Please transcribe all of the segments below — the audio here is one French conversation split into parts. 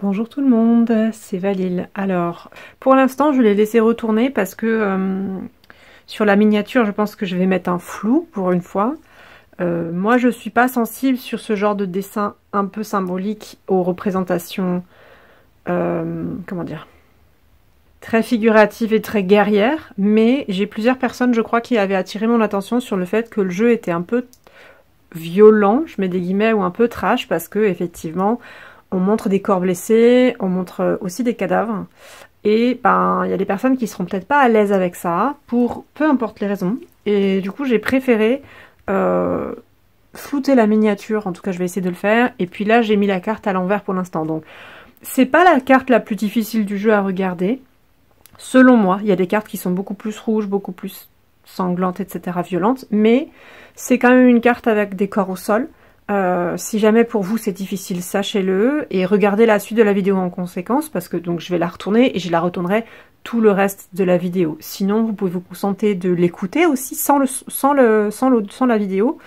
Bonjour tout le monde, c'est Valile. Alors, pour l'instant, je l'ai laissé retourner parce que sur la miniature, je pense que je vais mettre un flou pour une fois. Moi, je suis pas sensible sur ce genre de dessin un peu symbolique aux représentations, comment dire, très figuratives et très guerrières, mais j'ai plusieurs personnes, je crois, qui avaient attiré mon attention sur le fait que le jeu était un peu violent, je mets des guillemets, ou un peu trash, parce que effectivement, on montre des corps blessés, on montre aussi des cadavres. Et ben, il y a des personnes qui seront peut-être pas à l'aise avec ça, pour peu importe les raisons. Et du coup, j'ai préféré flouter la miniature, en tout cas je vais essayer de le faire. Et puis là, j'ai mis la carte à l'envers pour l'instant. Donc, c'est pas la carte la plus difficile du jeu à regarder. Selon moi, il y a des cartes qui sont beaucoup plus rouges, beaucoup plus sanglantes, etc., violentes. Mais c'est quand même une carte avec des corps au sol. Si jamais pour vous c'est difficile, sachez-le et regardez la suite de la vidéo en conséquence parce que donc je vais la retourner et je la retournerai tout le reste de la vidéo. Sinon, vous pouvez vous contenter de l'écouter aussi sans la vidéo,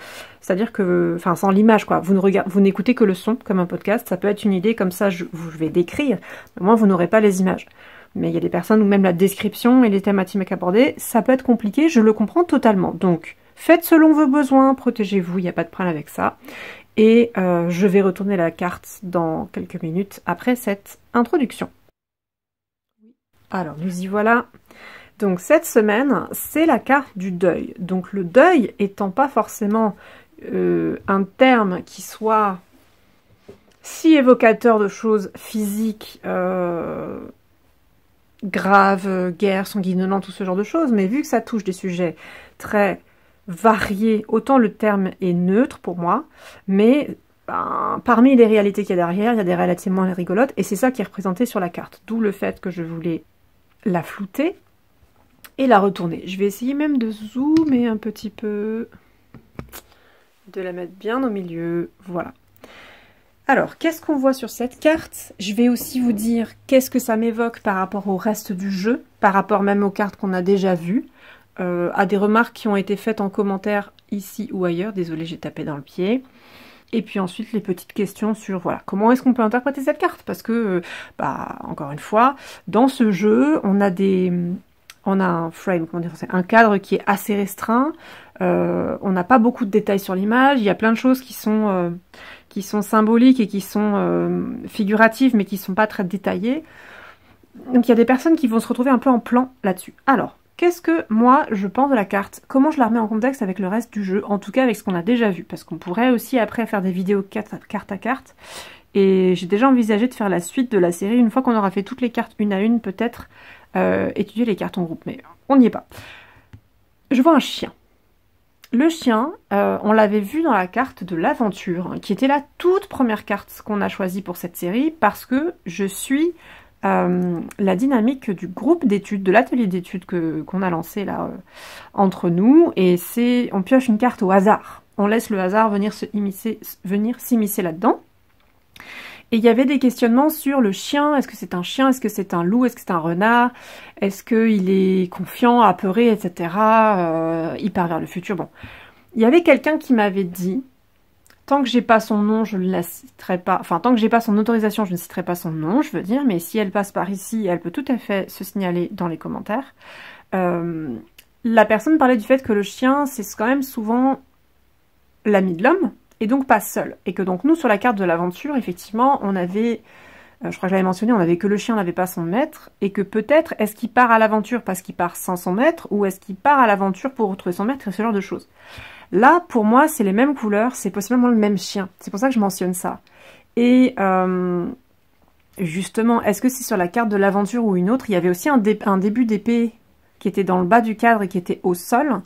c'est-à-dire que, enfin sans l'image quoi. Vous n'écoutez que le son comme un podcast. Ça peut être une idée comme ça. Je vais décrire, mais moi vous n'aurez pas les images. Mais il y a des personnes où même la description et les thématiques abordées, ça peut être compliqué. Je le comprends totalement. Donc faites selon vos besoins, protégez-vous, il n'y a pas de problème avec ça. Et je vais retourner la carte dans quelques minutes après cette introduction. Alors, nous y voilà. Donc cette semaine, c'est la carte du deuil. Donc le deuil étant pas forcément un terme qui soit si évocateur de choses physiques, graves, guerre, sanguinolente, tout ce genre de choses, mais vu que ça touche des sujets très variés, autant le terme est neutre pour moi, mais ben, parmi les réalités qu'il y a derrière, il y a des réalités moins rigolotes, et c'est ça qui est représenté sur la carte, d'où le fait que je voulais la flouter et la retourner. Je vais essayer même de zoomer un petit peu, de la mettre bien au milieu, voilà. Alors, qu'est-ce qu'on voit sur cette carte? Je vais aussi vous dire qu'est-ce que ça m'évoque par rapport au reste du jeu, par rapport même aux cartes qu'on a déjà vues, à des remarques qui ont été faites en commentaire ici ou ailleurs. Désolée, j'ai tapé dans le pied. Et puis ensuite, les petites questions sur, voilà, comment est-ce qu'on peut interpréter cette carte? Parce que, bah, encore une fois, dans ce jeu, on a un frame, comment dire, un cadre qui est assez restreint. On n'a pas beaucoup de détails sur l'image. Il y a plein de choses qui sont symboliques et qui sont figuratives, mais qui sont pas très détaillées. Donc il y a des personnes qui vont se retrouver un peu en plan là-dessus. Alors, qu'est-ce que moi je pense de la carte? Comment je la remets en contexte avec le reste du jeu? En tout cas avec ce qu'on a déjà vu, parce qu'on pourrait aussi après faire des vidéos carte à carte. Et j'ai déjà envisagé de faire la suite de la série, une fois qu'on aura fait toutes les cartes une à une, peut-être étudier les cartes en groupe, mais on n'y est pas. Je vois un chien. Le chien, on l'avait vu dans la carte de l'aventure, hein, qui était la toute première carte qu'on a choisie pour cette série, parce que je suis la dynamique du groupe d'études, de l'atelier d'études qu'on a lancé là entre nous, et on pioche une carte au hasard. On laisse le hasard venir s'immiscer là-dedans. Et il y avait des questionnements sur le chien, est-ce que c'est un chien, est-ce que c'est un loup, est-ce que c'est un renard, est-ce qu'il est confiant, apeuré, etc., il part vers le futur, bon. Il y avait quelqu'un qui m'avait dit, tant que j'ai pas son nom, je ne la citerai pas, enfin, tant que j'ai pas son autorisation, je ne citerai pas son nom, je veux dire, mais si elle passe par ici, elle peut tout à fait se signaler dans les commentaires. La personne parlait du fait que le chien, c'est quand même souvent l'ami de l'homme, et donc pas seul. Et que donc nous, sur la carte de l'aventure, effectivement, on avait, je crois que je l'avais mentionné, on avait que le chien n'avait pas son maître, et que peut-être, est-ce qu'il part à l'aventure parce qu'il part sans son maître, ou est-ce qu'il part à l'aventure pour retrouver son maître, et ce genre de choses. Là, pour moi, c'est les mêmes couleurs, c'est possiblement le même chien. C'est pour ça que je mentionne ça. Et justement, est-ce que c'est sur la carte de l'aventure ou une autre? Il y avait aussi un début d'épée qui était dans le bas du cadre et qui était au sol,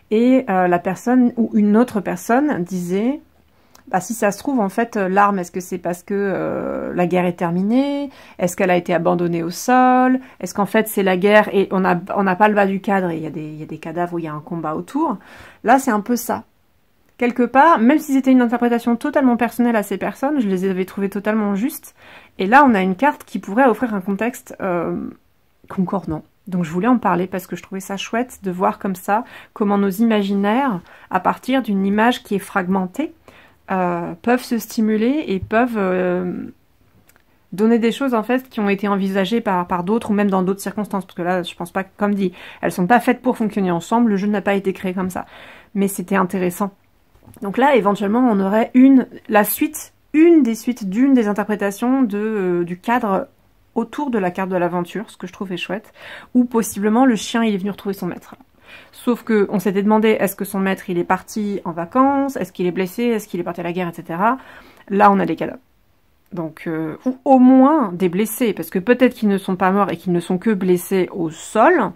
et la personne, ou une autre personne, disait... Bah, si ça se trouve, en fait, l'arme, est-ce que c'est parce que la guerre est terminée? Est-ce qu'elle a été abandonnée au sol? Est-ce qu'en fait, c'est la guerre et on n'a pas le bas du cadre et il y a des cadavres où il y a un combat autour? Là, c'est un peu ça. Quelque part, même si c'était une interprétation totalement personnelle à ces personnes, je les avais trouvées totalement justes. Et là, on a une carte qui pourrait offrir un contexte concordant. Donc je voulais en parler parce que je trouvais ça chouette de voir comme ça comment nos imaginaires, à partir d'une image qui est fragmentée, peuvent se stimuler et peuvent donner des choses en fait qui ont été envisagées par d'autres ou même dans d'autres circonstances, parce que là je pense pas, comme dit, elles sont pas faites pour fonctionner ensemble, le jeu n'a pas été créé comme ça, mais c'était intéressant. Donc là éventuellement on aurait une des interprétations du cadre autour de la carte de l'aventure, ce que je trouve est chouette, ou possiblement le chien il est venu retrouver son maître. Sauf que on s'était demandé, est-ce que son maître il est parti en vacances, est-ce qu'il est blessé, est-ce qu'il est parti à la guerre, etc. Là on a des cadavres. Donc, ou au moins des blessés, parce que peut-être qu'ils ne sont pas morts et qu'ils ne sont que blessés au sol,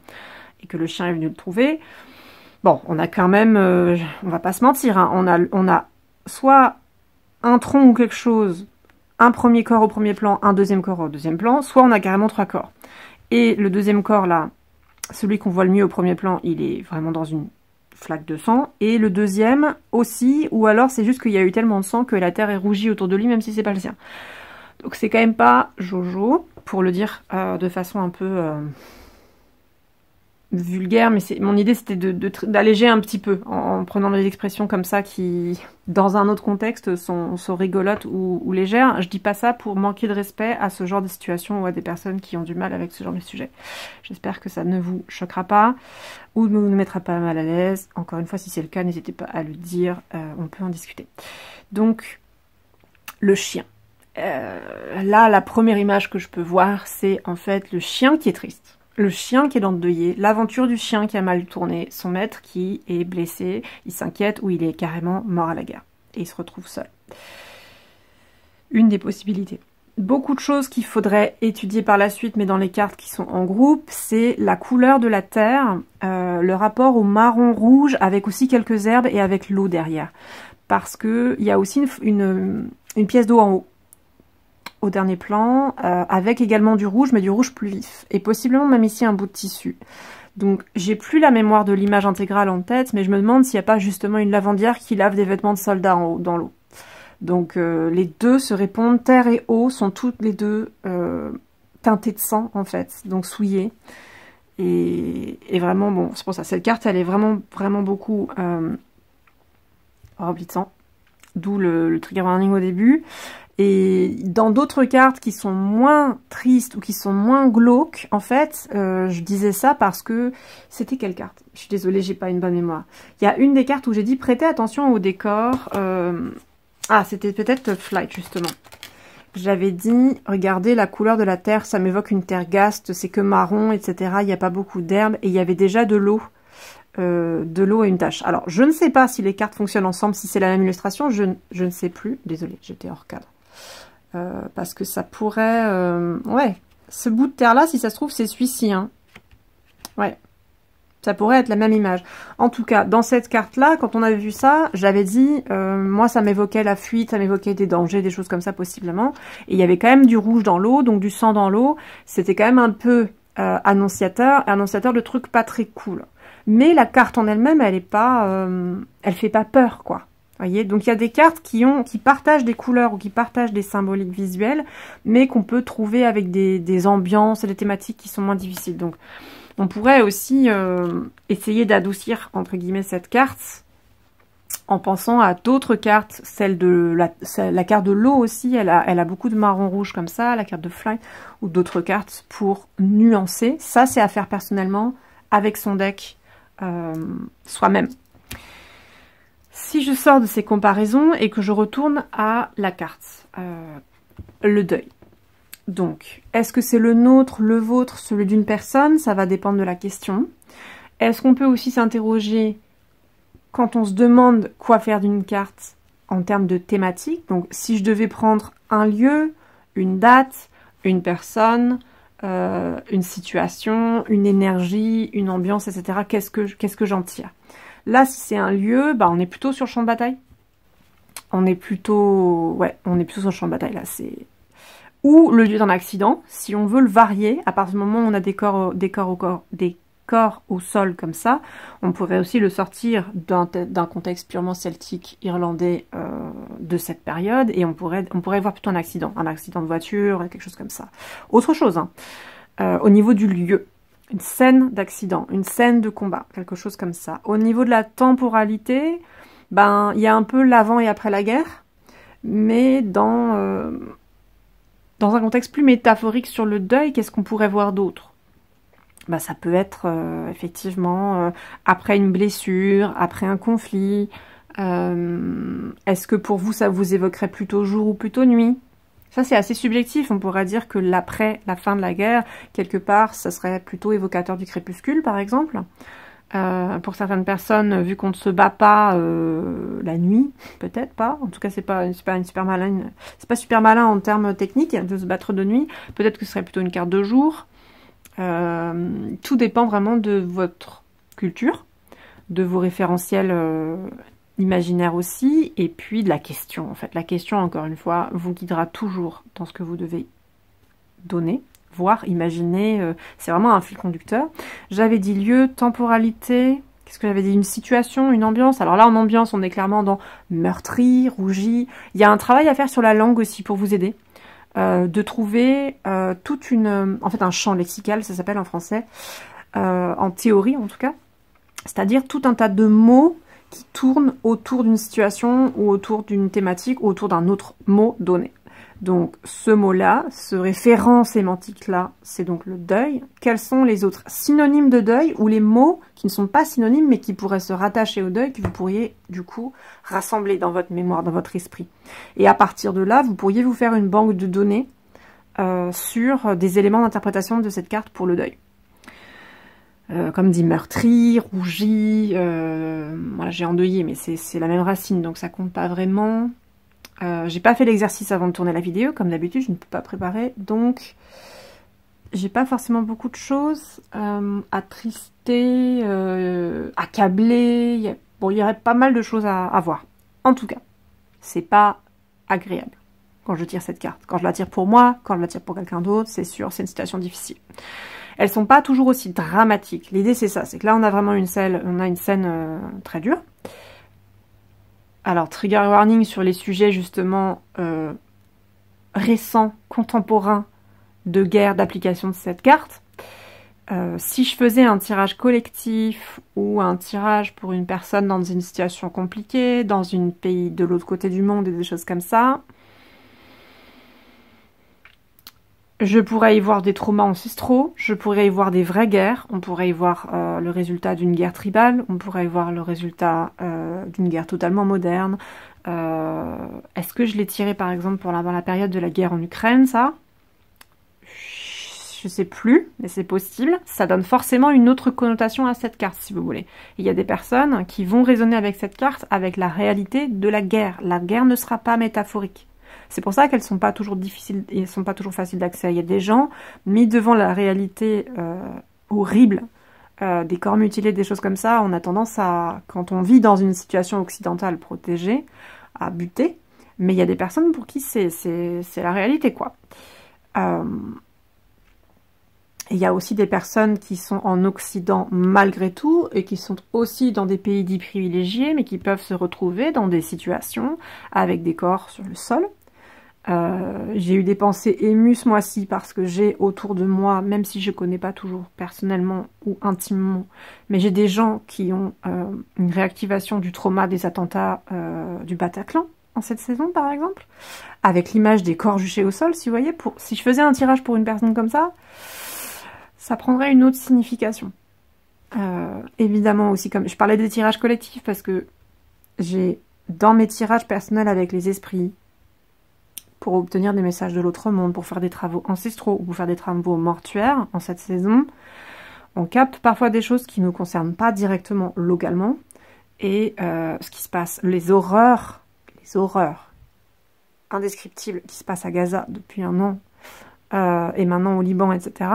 et que le chien est venu le trouver. Bon, on a quand même, on va pas se mentir, hein, on a soit un tronc ou quelque chose, un premier corps au premier plan, un deuxième corps au deuxième plan, soit on a carrément 3 corps. Et le deuxième corps là, celui qu'on voit le mieux au premier plan, il est vraiment dans une flaque de sang, et le deuxième aussi, ou alors c'est juste qu'il y a eu tellement de sang que la terre est rougie autour de lui, même si c'est pas le sien. Donc c'est quand même pas Jojo, pour le dire de façon un peu vulgaire, mais mon idée c'était d'alléger un petit peu, en prenant des expressions comme ça qui, dans un autre contexte, sont rigolotes ou légères. Je dis pas ça pour manquer de respect à ce genre de situation ou à des personnes qui ont du mal avec ce genre de sujet. J'espère que ça ne vous choquera pas ou ne vous mettra pas mal à l'aise. Encore une fois, si c'est le cas, n'hésitez pas à le dire, on peut en discuter. Donc, le chien. Là, la première image que je peux voir, c'est en fait le chien qui est triste. Le chien qui est endeuillé, l'aventure du chien qui a mal tourné, son maître qui est blessé, il s'inquiète ou il est carrément mort à la guerre. Et il se retrouve seul. Une des possibilités. Beaucoup de choses qu'il faudrait étudier par la suite, mais dans les cartes qui sont en groupe, c'est la couleur de la terre, le rapport au marron-rouge, avec aussi quelques herbes et avec l'eau derrière. Parce que il y a aussi une pièce d'eau en haut. Au dernier plan, avec également du rouge, mais du rouge plus vif. Et possiblement même ici un bout de tissu. Donc j'ai plus la mémoire de l'image intégrale en tête, mais je me demande s'il n'y a pas justement une lavandière qui lave des vêtements de soldats en haut, dans l'eau. Donc les deux se répondent, terre et eau sont toutes les deux teintées de sang en fait, donc souillées. Et vraiment, bon, c'est pour ça, cette carte elle est vraiment beaucoup remplie de sang, d'où le trigger warning au début. Et dans d'autres cartes qui sont moins tristes ou qui sont moins glauques, en fait, je disais ça parce que... C'était quelle carte? Je suis désolée, j'ai pas une bonne mémoire. Il y a une des cartes où j'ai dit prêtez attention au décor. Ah, c'était peut-être Flight, justement. J'avais dit, regardez la couleur de la terre, ça m'évoque une terre gaste, c'est que marron, etc. Il n'y a pas beaucoup d'herbes et il y avait déjà de l'eau. Et une tache. Alors, je ne sais pas si les cartes fonctionnent ensemble, si c'est la même illustration, je ne sais plus. Désolée, j'étais hors cadre. Parce que ça pourrait... ouais, ce bout de terre-là, si ça se trouve, c'est celui-ci. Hein. Ouais, ça pourrait être la même image. En tout cas, dans cette carte-là, quand on avait vu ça, j'avais dit, moi, ça m'évoquait la fuite, ça m'évoquait des dangers, des choses comme ça, possiblement. Et il y avait quand même du rouge dans l'eau, donc du sang dans l'eau. C'était quand même un peu annonciateur de trucs pas très cool. Mais la carte en elle-même, elle est pas... elle fait pas peur, quoi. Voyez, donc il y a des cartes qui partagent des couleurs ou qui partagent des symboliques visuelles, mais qu'on peut trouver avec des ambiances et des thématiques qui sont moins difficiles. Donc on pourrait aussi essayer d'adoucir entre guillemets cette carte en pensant à d'autres cartes, celle de la carte de l'eau aussi, elle a beaucoup de marron rouge comme ça, la carte de Fly, ou d'autres cartes pour nuancer. Ça c'est à faire personnellement avec son deck soi-même. Si je sors de ces comparaisons et que je retourne à la carte, le deuil. Donc, est-ce que c'est le nôtre, le vôtre, celui d'une personne? Ça va dépendre de la question. Est-ce qu'on peut aussi s'interroger quand on se demande quoi faire d'une carte en termes de thématique? Donc, si je devais prendre un lieu, une date, une personne, une situation, une énergie, une ambiance, etc., qu'est-ce que j'en tire? Là, si c'est un lieu, bah, on est plutôt sur le champ de bataille. On est plutôt sur le champ de bataille, là. Ou le lieu d'un accident, si on veut le varier, à partir du moment où on a des corps au sol comme ça, on pourrait aussi le sortir d'un contexte purement celtique, irlandais de cette période, et on pourrait voir plutôt un accident de voiture, quelque chose comme ça. Autre chose, hein, au niveau du lieu. Une scène d'accident, une scène de combat, quelque chose comme ça. Au niveau de la temporalité, ben il y a un peu l'avant et après la guerre, mais dans dans un contexte plus métaphorique sur le deuil, qu'est-ce qu'on pourrait voir d'autre? Bah, ça peut être effectivement après une blessure, après un conflit. Est-ce que pour vous, ça vous évoquerait plutôt jour ou plutôt nuit? Ça, c'est assez subjectif. On pourrait dire que l'après, la fin de la guerre, quelque part, ça serait plutôt évocateur du crépuscule, par exemple. Pour certaines personnes, vu qu'on ne se bat pas la nuit, peut-être pas. En tout cas, c'est pas super malin en termes techniques de se battre de nuit. Peut-être que ce serait plutôt une carte de jour. Tout dépend vraiment de votre culture, de vos référentiels imaginaires aussi, et puis de la question. En fait, la question, encore une fois, vous guidera toujours dans ce que vous devez donner, voire imaginer. C'est vraiment un fil conducteur. J'avais dit lieu, temporalité. Qu'est-ce que j'avais dit? Une situation, une ambiance. Alors là, en ambiance, on est clairement dans meurtri, rougi. Il y a un travail à faire sur la langue aussi pour vous aider. De trouver en fait un champ lexical, ça s'appelle en français, en théorie en tout cas, c'est-à-dire tout un tas de mots qui tournent autour d'une situation ou autour d'une thématique ou autour d'un autre mot donné. Donc ce mot-là, ce référent sémantique-là, c'est donc le deuil. Quels sont les autres synonymes de deuil ou les mots qui ne sont pas synonymes mais qui pourraient se rattacher au deuil, que vous pourriez du coup rassembler dans votre mémoire, dans votre esprit. Et à partir de là, vous pourriez vous faire une banque de données sur des éléments d'interprétation de cette carte pour le deuil. Comme dit meurtri, rougi, voilà, j'ai endeuillé, mais c'est la même racine, donc ça compte pas vraiment. J'ai pas fait l'exercice avant de tourner la vidéo, comme d'habitude, je ne peux pas préparer, donc j'ai pas forcément beaucoup de choses. Attristé, accablé, bon, il y aurait pas mal de choses à voir. En tout cas, c'est pas agréable quand je tire cette carte. Quand je la tire pour moi, quand je la tire pour quelqu'un d'autre, c'est sûr, c'est une situation difficile. Elles sont pas toujours aussi dramatiques. L'idée, c'est ça, c'est que là, on a vraiment une scène très dure. Alors, trigger warning sur les sujets, justement, récents, contemporains, de guerre, d'application de cette carte. Si je faisais un tirage collectif ou un tirage pour une personne dans une situation compliquée, dans un pays de l'autre côté du monde et des choses comme ça, je pourrais y voir des traumas ancestraux, je pourrais y voir des vraies guerres, on pourrait y voir le résultat d'une guerre tribale, on pourrait y voir le résultat d'une guerre totalement moderne. Est-ce que je l'ai tiré par exemple pour la période de la guerre en Ukraine, ça? Je sais plus, mais c'est possible. Ça donne forcément une autre connotation à cette carte, si vous voulez. Il y a des personnes qui vont raisonner avec cette carte, avec la réalité de la guerre. La guerre ne sera pas métaphorique. C'est pour ça qu'elles sont pas toujours difficiles et sont pas toujours faciles d'accès. Il y a des gens mis devant la réalité horrible des corps mutilés, des choses comme ça. On a tendance à, quand on vit dans une situation occidentale protégée, à buter. Mais il y a des personnes pour qui c'est la réalité, quoi. Il y a aussi des personnes qui sont en Occident malgré tout et qui sont aussi dans des pays dits privilégiés mais qui peuvent se retrouver dans des situations avec des corps sur le sol. J'ai eu des pensées émues ce mois-ci parce que j'ai autour de moi, même si je ne connais pas toujours personnellement ou intimement, mais j'ai des gens qui ont une réactivation du trauma des attentats du Bataclan en cette saison par exemple, avec l'image des corps juchés au sol, si vous voyez, si je faisais un tirage pour une personne comme ça prendrait une autre signification. Évidemment aussi, comme je parlais des tirages collectifs, parce que j'ai, dans mes tirages personnels avec les esprits, pour obtenir des messages de l'autre monde, pour faire des travaux ancestraux, ou pour faire des travaux mortuaires, en cette saison, on capte parfois des choses qui ne nous concernent pas directement, localement, et ce qui se passe, les horreurs indescriptibles qui se passent à Gaza depuis un an, et maintenant au Liban, etc.,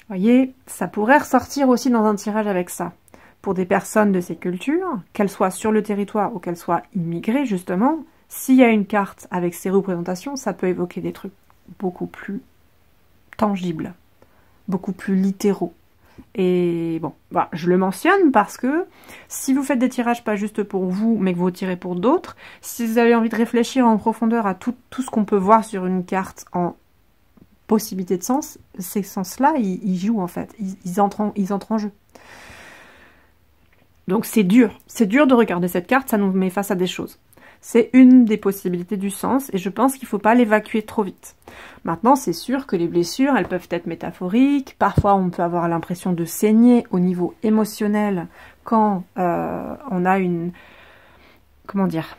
vous voyez, ça pourrait ressortir aussi dans un tirage avec ça. Pour des personnes de ces cultures, qu'elles soient sur le territoire ou qu'elles soient immigrées, justement, s'il y a une carte avec ces représentations, ça peut évoquer des trucs beaucoup plus tangibles, beaucoup plus littéraux. Et bon, voilà, je le mentionne parce que si vous faites des tirages pas juste pour vous, mais que vous tirez pour d'autres, si vous avez envie de réfléchir en profondeur à tout ce qu'on peut voir sur une carte en possibilité de sens, ces sens-là, ils jouent en fait, ils entrent en jeu. Donc c'est dur de regarder cette carte, ça nous met face à des choses. C'est une des possibilités du sens et je pense qu'il ne faut pas l'évacuer trop vite. Maintenant, c'est sûr que les blessures, elles peuvent être métaphoriques. Parfois, on peut avoir l'impression de saigner au niveau émotionnel quand on a une... Comment dire ?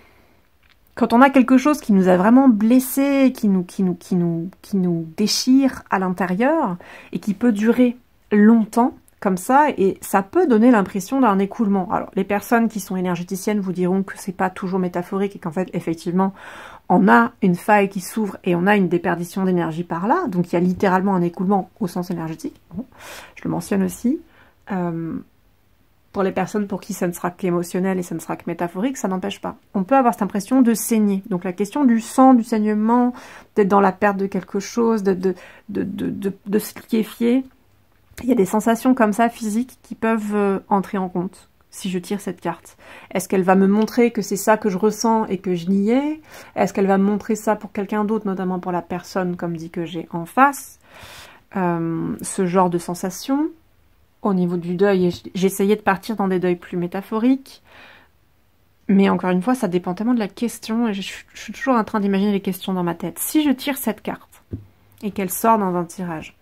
Quand on a quelque chose qui nous a vraiment blessé, qui nous déchire à l'intérieur et qui peut durer longtemps, comme ça, et ça peut donner l'impression d'un écoulement. Alors, les personnes qui sont énergéticiennes vous diront que c'est pas toujours métaphorique et qu'en fait, effectivement, on a une faille qui s'ouvre et on a une déperdition d'énergie par là. Donc, il y a littéralement un écoulement au sens énergétique. Bon, je le mentionne aussi. Pour les personnes pour qui ça ne sera qu'émotionnel et ça ne sera que métaphorique, ça n'empêche pas. On peut avoir cette impression de saigner. Donc, la question du sang, du saignement, d'être dans la perte de quelque chose, de se liquéfier. Il y a des sensations comme ça, physiques, qui peuvent entrer en compte, si je tire cette carte. Est-ce qu'elle va me montrer que c'est ça que je ressens et que je n'y ai? Est-ce qu'elle va me montrer ça pour quelqu'un d'autre, notamment pour la personne, comme dit que j'ai en face? Ce genre de sensation. Au niveau du deuil, j'essayais de partir dans des deuils plus métaphoriques. Mais encore une fois, ça dépend tellement de la question, et je suis toujours en train d'imaginer les questions dans ma tête. Si je tire cette carte, et qu'elle sort dans un tirage,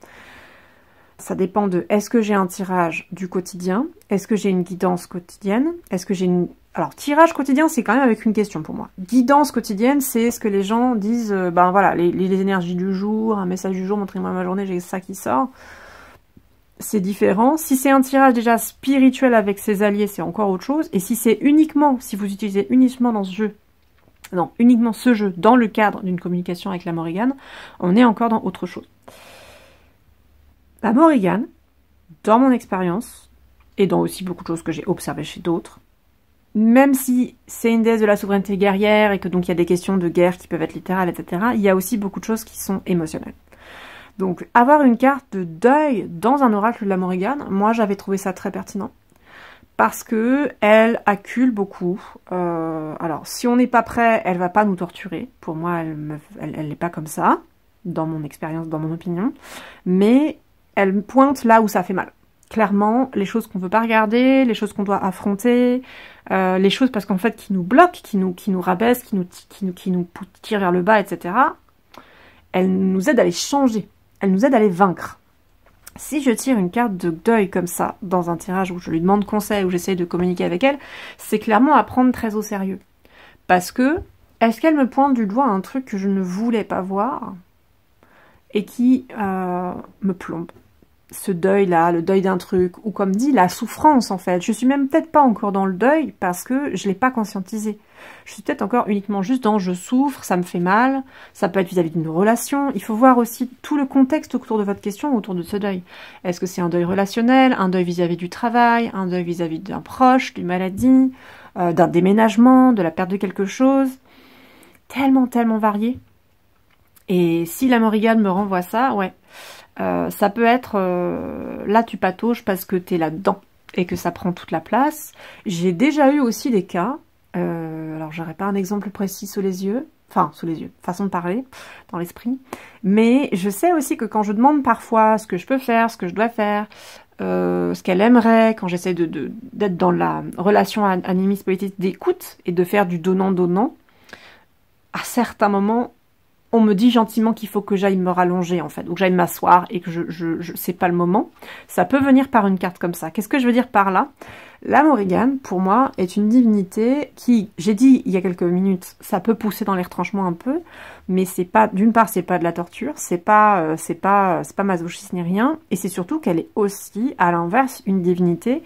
ça dépend de, est-ce que j'ai un tirage du quotidien? Est-ce que j'ai une guidance quotidienne? Est-ce que j'ai une... Alors, tirage quotidien, c'est quand même avec une question pour moi. Guidance quotidienne, c'est ce que les gens disent, ben voilà, les énergies du jour, un message du jour, montrez-moi ma journée, j'ai ça qui sort. C'est différent. Si c'est un tirage déjà spirituel avec ses alliés, c'est encore autre chose. Et si c'est uniquement, si vous utilisez uniquement dans ce jeu, non, uniquement ce jeu dans le cadre d'une communication avec la Morrigan, on est encore dans autre chose. La Morrigan, dans mon expérience, et dans aussi beaucoup de choses que j'ai observées chez d'autres, même si c'est une déesse de la souveraineté guerrière et que donc il y a des questions de guerre qui peuvent être littérales, etc., il y a aussi beaucoup de choses qui sont émotionnelles. Donc avoir une carte de deuil dans un oracle de la Morrigan, moi j'avais trouvé ça très pertinent. Parce que elle accule beaucoup. Alors si on n'est pas prêt, elle va pas nous torturer. Pour moi, elle n'est pas comme ça, dans mon expérience, dans mon opinion. Mais elle pointe là où ça fait mal. Clairement, les choses qu'on ne veut pas regarder, les choses qu'on doit affronter, les choses parce qu'en fait qui nous bloquent, qui nous rabaissent, qui nous tirent vers le bas, etc. Elle nous aide à les changer, elle nous aide à les vaincre. Si je tire une carte de deuil comme ça, dans un tirage où je lui demande conseil, où j'essaye de communiquer avec elle, c'est clairement à prendre très au sérieux. Parce que, est-ce qu'elle me pointe du doigt un truc que je ne voulais pas voir et qui me plombe? Ce deuil-là, le deuil d'un truc, ou comme dit, la souffrance en fait. Je suis même peut-être pas encore dans le deuil parce que je l'ai pas conscientisé. Je suis peut-être encore uniquement juste dans je souffre, ça me fait mal, ça peut être vis-à-vis d'une relation. Il faut voir aussi tout le contexte autour de votre question, autour de ce deuil. Est-ce que c'est un deuil relationnel, un deuil vis-à-vis du travail, un deuil vis-à-vis d'un proche, d'une maladie, d'un déménagement, de la perte de quelque chose? Tellement, tellement varié. Et si la Morrigan me renvoie ça, ouais. Ça peut être là tu patauges parce que t'es là-dedans et que ça prend toute la place. J'ai déjà eu aussi des cas, alors j'aurais pas un exemple précis sous les yeux, façon de parler, dans l'esprit, mais je sais aussi que quand je demande parfois ce que je peux faire, ce que je dois faire, ce qu'elle aimerait, quand j'essaie d'être dans la relation animiste politique d'écoute et de faire du donnant-donnant, à certains moments, on me dit gentiment qu'il faut que j'aille me rallonger, en fait, ou que j'aille m'asseoir et que c'est pas le moment. Ça peut venir par une carte comme ça. Qu'est-ce que je veux dire par là? La Morrigan, pour moi, est une divinité qui, j'ai dit il y a quelques minutes, ça peut pousser dans les retranchements un peu, mais c'est pas, d'une part, c'est pas de la torture, c'est pas masochiste ni rien, et c'est surtout qu'elle est aussi, à l'inverse, une divinité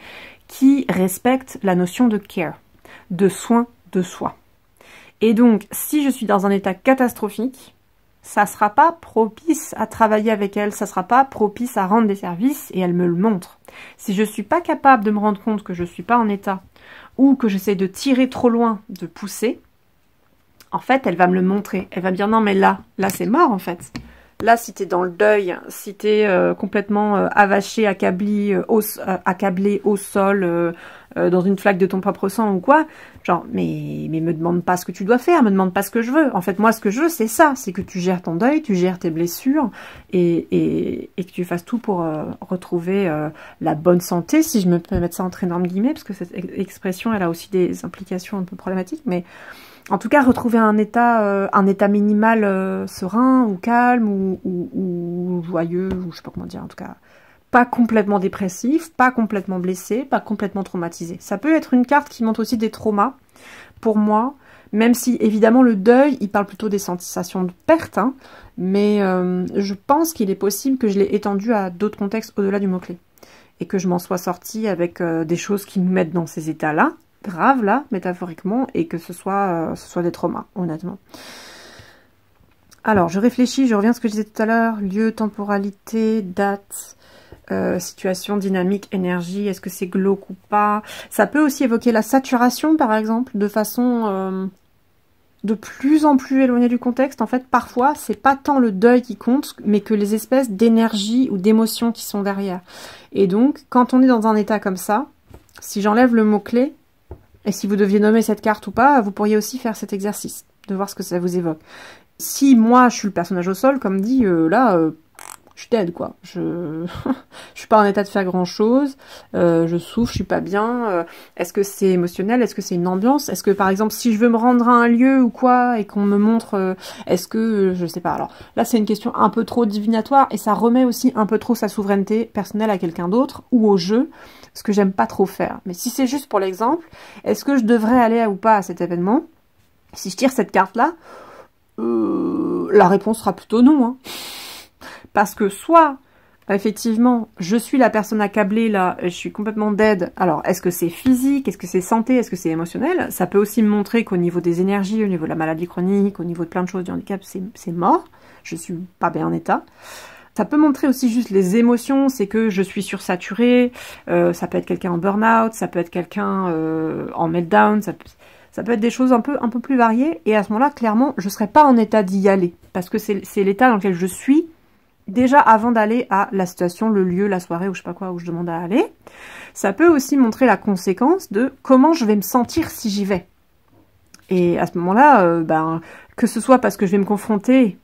qui respecte la notion de care, de soin de soi. Et donc, si je suis dans un état catastrophique, ça sera pas propice à travailler avec elle, ça sera pas propice à rendre des services, et elle me le montre. Si je suis pas capable de me rendre compte que je suis pas en état, ou que j'essaie de tirer trop loin, de pousser, en fait, elle va me le montrer. Elle va me dire, non mais là c'est mort en fait. Là, si t'es dans le deuil, si t'es complètement avaché, accablé au sol, dans une flaque de ton propre sang ou quoi, genre, mais me demande pas ce que tu dois faire, me demande pas ce que je veux. En fait, moi, ce que je veux, c'est ça, c'est que tu gères ton deuil, tu gères tes blessures, et que tu fasses tout pour retrouver la bonne santé, si je me peux mettre ça entre énormes guillemets, parce que cette expression, elle a aussi des implications un peu problématiques, mais En tout cas, retrouver un état minimal serein ou calme ou joyeux, ou je sais pas comment dire, en tout cas, pas complètement dépressif, pas complètement blessé, pas complètement traumatisé. Ça peut être une carte qui montre aussi des traumas, pour moi, même si, évidemment, le deuil, il parle plutôt des sensations de perte, hein, mais je pense qu'il est possible que je l'ai étendu à d'autres contextes au-delà du mot-clé, et que je m'en sois sortie avec des choses qui nous mettent dans ces états-là, grave là, métaphoriquement, et que ce soit des traumas, honnêtement. Alors, je réfléchis, je reviens à ce que je disais tout à l'heure, lieu, temporalité, date, situation, dynamique, énergie, est-ce que c'est glauque ou pas? Ça peut aussi évoquer la saturation, par exemple, de façon de plus en plus éloignée du contexte. En fait, parfois, c'est pas tant le deuil qui compte, mais que les espèces d'énergie ou d'émotions qui sont derrière. Et donc, quand on est dans un état comme ça, si j'enlève le mot-clé, et si vous deviez nommer cette carte ou pas, vous pourriez aussi faire cet exercice, de voir ce que ça vous évoque. Si moi, je suis le personnage au sol, comme dit, je suis dead, quoi. Je suis pas en état de faire grand-chose, je souffre, je suis pas bien. Est-ce que c'est émotionnel? Est-ce que c'est une ambiance? Est-ce que, par exemple, si je veux me rendre à un lieu ou quoi, et qu'on me montre, est-ce que, je sais pas. Alors, là, c'est une question un peu trop divinatoire, et ça remet aussi un peu trop sa souveraineté personnelle à quelqu'un d'autre, ou au jeu, ce que j'aime pas trop faire. Mais si c'est juste pour l'exemple, est-ce que je devrais aller ou pas à cet événement? Si je tire cette carte-là, la réponse sera plutôt non, hein. Parce que soit, effectivement, je suis la personne accablée, là, je suis complètement dead. Alors, est-ce que c'est physique? Est-ce que c'est santé? Est-ce que c'est émotionnel? Ça peut aussi me montrer qu'au niveau des énergies, au niveau de la maladie chronique, au niveau de plein de choses du handicap, c'est mort. Je suis pas bien en état. Ça peut montrer aussi juste les émotions, c'est que je suis sursaturée, ça peut être quelqu'un en burn-out, ça peut être quelqu'un en meltdown, ça peut être des choses un peu plus variées, et à ce moment-là, clairement, je serais pas en état d'y aller, parce que c'est l'état dans lequel je suis, déjà avant d'aller à la situation, le lieu, la soirée, ou je sais pas quoi, où je demande à aller. Ça peut aussi montrer la conséquence de comment je vais me sentir si j'y vais. Et à ce moment-là, que ce soit parce que je vais me confronter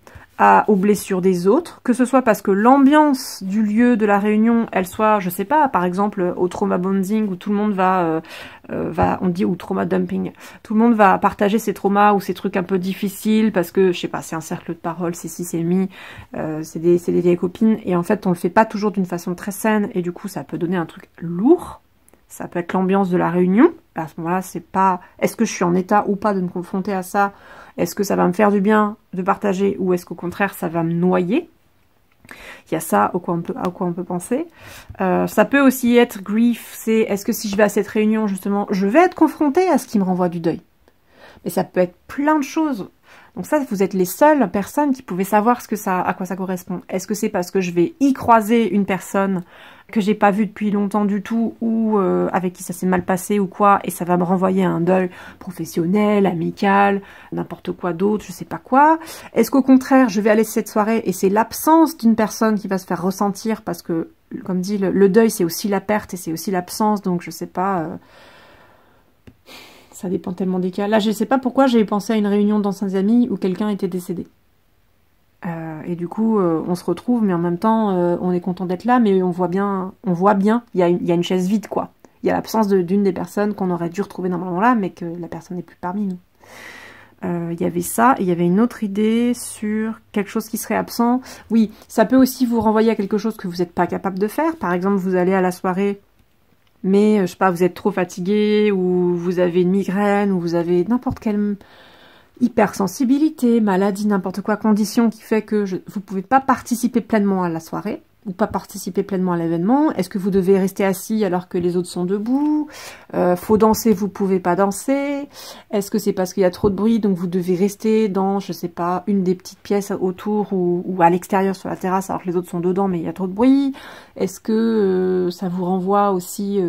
aux blessures des autres, que ce soit parce que l'ambiance du lieu de la réunion, elle soit, je sais pas, par exemple au trauma bonding où tout le monde va, on dit, ou trauma dumping, tout le monde va partager ses traumas ou ses trucs un peu difficiles parce que, je sais pas, c'est un cercle de parole, c'est si, c'est mi, c'est des vieilles copines, et en fait on le fait pas toujours d'une façon très saine, et du coup ça peut donner un truc lourd. Ça peut être l'ambiance de la réunion. À ce moment-là, c'est pas est-ce que je suis en état ou pas de me confronter à ça? Est-ce que ça va me faire du bien de partager, ou est-ce qu'au contraire ça va me noyer? Il y a ça à quoi on peut penser. Ça peut aussi être grief, c'est est-ce que si je vais à cette réunion, justement, je vais être confrontée à ce qui me renvoie du deuil. Mais ça peut être plein de choses. Donc ça, vous êtes les seules personnes qui pouvaient savoir à quoi ça correspond. Est-ce que c'est parce que je vais y croiser une personne que j'ai pas vue depuis longtemps du tout, ou avec qui ça s'est mal passé ou quoi, et ça va me renvoyer à un deuil professionnel, amical, n'importe quoi d'autre, je sais pas quoi. Est-ce qu'au contraire, je vais aller cette soirée et c'est l'absence d'une personne qui va se faire ressentir, parce que, comme dit, le deuil, c'est aussi la perte et c'est aussi l'absence, donc je sais pas... Ça dépend tellement des cas. Là, je sais pas pourquoi j'ai pensé à une réunion d'anciens amis où quelqu'un était décédé. Et du coup, on se retrouve, mais en même temps, on est content d'être là, mais on voit bien, il y a une chaise vide, quoi. Il y a l'absence d'une des personnes qu'on aurait dû retrouver normalement là, mais que la personne n'est plus parmi nous. Il y avait ça, et il y avait une autre idée sur quelque chose qui serait absent. Oui, ça peut aussi vous renvoyer à quelque chose que vous n'êtes pas capable de faire. Par exemple, vous allez à la soirée, mais, je sais pas, vous êtes trop fatigué, ou vous avez une migraine, ou vous avez n'importe quelle hypersensibilité, maladie, n'importe quoi, condition qui fait que vous pouvez pas participer pleinement à la soirée, ou pas participer pleinement à l'événement. Est-ce que vous devez rester assis alors que les autres sont debout? Faut danser, vous pouvez pas danser. Est-ce que c'est parce qu'il y a trop de bruit, donc vous devez rester dans, je sais pas, une des petites pièces autour ou à l'extérieur sur la terrasse alors que les autres sont dedans mais il y a trop de bruit? Est-ce que ça vous renvoie aussi,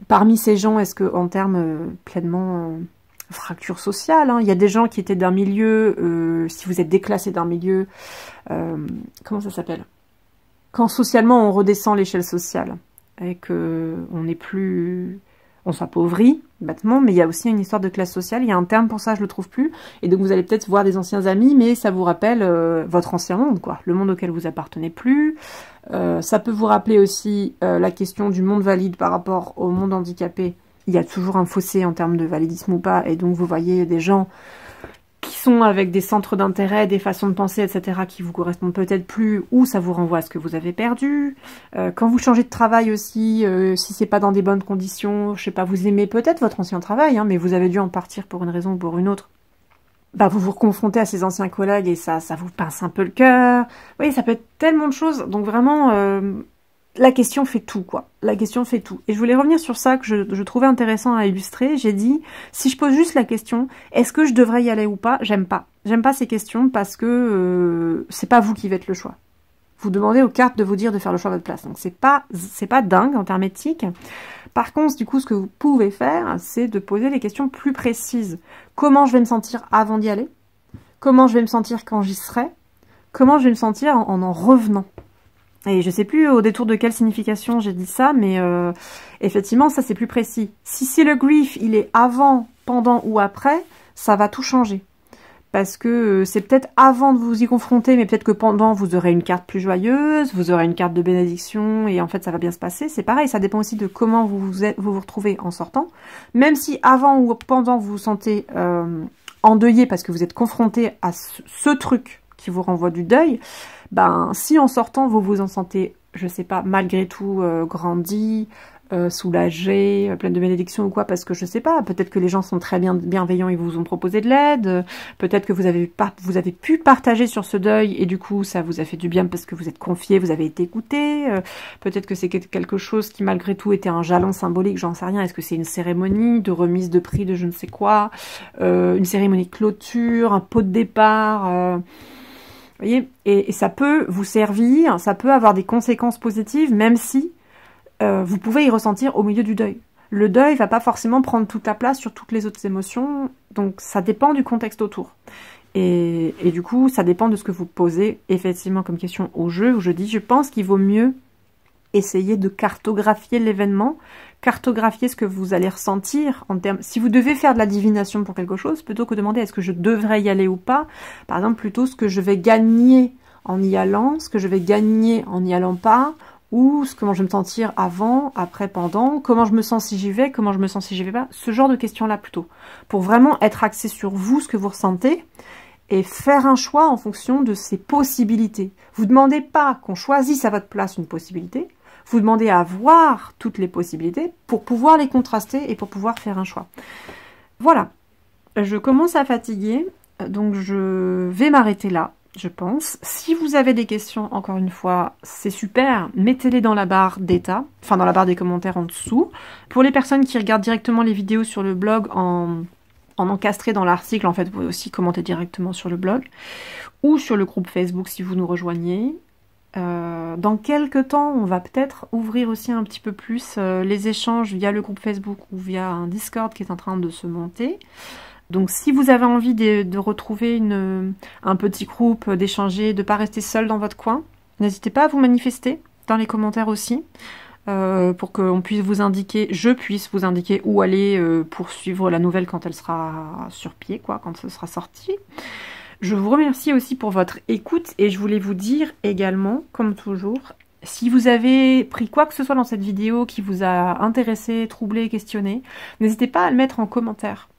parmi ces gens, est-ce que en termes pleinement... fracture sociale, hein. Il y a des gens qui étaient d'un milieu, si vous êtes déclassé d'un milieu, comment ça s'appelle? Quand socialement on redescend l'échelle sociale, et que on s'appauvrit, bêtement, mais il y a aussi une histoire de classe sociale, il y a un terme pour ça, je le trouve plus, et donc vous allez peut-être voir des anciens amis, mais ça vous rappelle votre ancien monde, quoi, le monde auquel vous appartenez plus. Ça peut vous rappeler aussi la question du monde valide par rapport au monde handicapé, il y a toujours un fossé en termes de validisme ou pas, et donc vous voyez des gens qui sont avec des centres d'intérêt, des façons de penser, etc., qui vous correspondent peut-être plus, ou ça vous renvoie à ce que vous avez perdu. Quand vous changez de travail aussi, si c'est pas dans des bonnes conditions, je sais pas, vous aimez peut-être votre ancien travail, hein, mais vous avez dû en partir pour une raison ou pour une autre, bah vous vous reconfrontez à ces anciens collègues et ça vous pince un peu le cœur. Vous voyez, ça peut être tellement de choses, donc vraiment... la question fait tout, quoi. La question fait tout. Et je voulais revenir sur ça que je trouvais intéressant à illustrer. J'ai dit, si je pose juste la question, est-ce que je devrais y aller ou pas? J'aime pas. J'aime pas ces questions parce que c'est pas vous qui faites le choix. Vous demandez aux cartes de vous dire de faire le choix à votre place. Donc c'est pas dingue en termes éthiques. Par contre, du coup, ce que vous pouvez faire, c'est de poser des questions plus précises. Comment je vais me sentir avant d'y aller? Comment je vais me sentir quand j'y serai? Comment je vais me sentir en revenant? Et je sais plus au détour de quelle signification j'ai dit ça, mais effectivement, ça c'est plus précis. Si le grief, il est avant, pendant ou après, ça va tout changer. Parce que c'est peut-être avant de vous y confronter, mais peut-être que pendant, vous aurez une carte plus joyeuse, vous aurez une carte de bénédiction, et en fait, ça va bien se passer. C'est pareil, ça dépend aussi de comment vous vous retrouvez en sortant. Même si avant ou pendant, vous vous sentez endeuillé parce que vous êtes confronté à ce truc qui vous renvoie du deuil, ben si en sortant vous vous en sentez, je sais pas, malgré tout grandi, soulagé, plein de bénédictions ou quoi, parce que je sais pas, peut-être que les gens sont très bienveillants et vous ont proposé de l'aide, peut-être que vous avez pu partager sur ce deuil et du coup ça vous a fait du bien parce que vous êtes confié, vous avez été écouté, peut-être que c'est quelque chose qui malgré tout était un jalon symbolique, j'en sais rien, est-ce que c'est une cérémonie de remise de prix de je ne sais quoi, une cérémonie de clôture, un pot de départ, vous voyez, et ça peut vous servir, ça peut avoir des conséquences positives, même si vous pouvez y ressentir au milieu du deuil. Le deuil va pas forcément prendre toute la place sur toutes les autres émotions, donc ça dépend du contexte autour. Et du coup, ça dépend de ce que vous posez effectivement comme question au jeu, où je dis, je pense qu'il vaut mieux essayer de cartographier l'événement, cartographier ce que vous allez ressentir en termes... Si vous devez faire de la divination pour quelque chose, plutôt que demander est-ce que je devrais y aller ou pas, par exemple, plutôt ce que je vais gagner en y allant, ce que je vais gagner en n'y allant pas, ou comment je vais me sentir avant, après, pendant, comment je me sens si j'y vais, comment je me sens si j'y vais pas, ce genre de questions-là plutôt, pour vraiment être axé sur vous, ce que vous ressentez, et faire un choix en fonction de ces possibilités. Vous ne demandez pas qu'on choisisse à votre place une possibilité, vous demandez à voir toutes les possibilités pour pouvoir les contraster et pour pouvoir faire un choix. Voilà, je commence à fatiguer, donc je vais m'arrêter là, je pense. Si vous avez des questions, encore une fois, c'est super, mettez-les dans la barre d'état, enfin dans la barre des commentaires en dessous. Pour les personnes qui regardent directement les vidéos sur le blog en encastré dans l'article, en fait, vous pouvez aussi commenter directement sur le blog ou sur le groupe Facebook si vous nous rejoignez. Dans quelques temps, on va peut-être ouvrir aussi un petit peu plus les échanges via le groupe Facebook ou via un Discord qui est en train de se monter. Donc si vous avez envie de retrouver un petit groupe, d'échanger, de ne pas rester seul dans votre coin, n'hésitez pas à vous manifester dans les commentaires aussi, pour qu'on puisse vous indiquer, je puisse vous indiquer où aller pour suivre la nouvelle quand elle sera sur pied, quoi, quand ce sera sorti. Je vous remercie aussi pour votre écoute et je voulais vous dire également, comme toujours, si vous avez pris quoi que ce soit dans cette vidéo qui vous a intéressé, troublé, questionné, n'hésitez pas à le mettre en commentaire.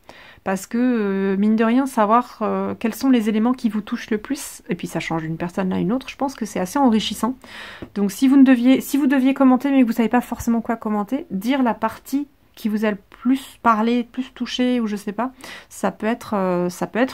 Parce que, mine de rien, savoir quels sont les éléments qui vous touchent le plus, et puis ça change d'une personne à une autre, je pense que c'est assez enrichissant. Donc si vous deviez commenter mais que vous ne savez pas forcément quoi commenter, dire la partie qui vous a le plus parlé, plus touché, ou je sais pas, ça peut être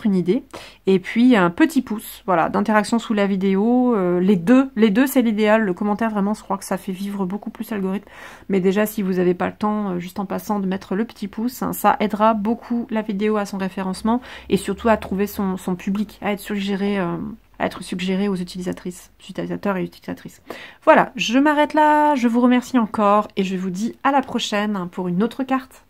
une idée. Et puis un petit pouce, voilà, d'interaction sous la vidéo, les deux c'est l'idéal, le commentaire vraiment, je crois que ça fait vivre beaucoup plus l'algorithme, mais déjà si vous n'avez pas le temps, juste en passant, de mettre le petit pouce, hein, ça aidera beaucoup la vidéo à son référencement, et surtout à trouver son public, à être suggéré aux utilisateurs et utilisatrices. Voilà, je m'arrête là, je vous remercie encore, et je vous dis à la prochaine pour une autre carte.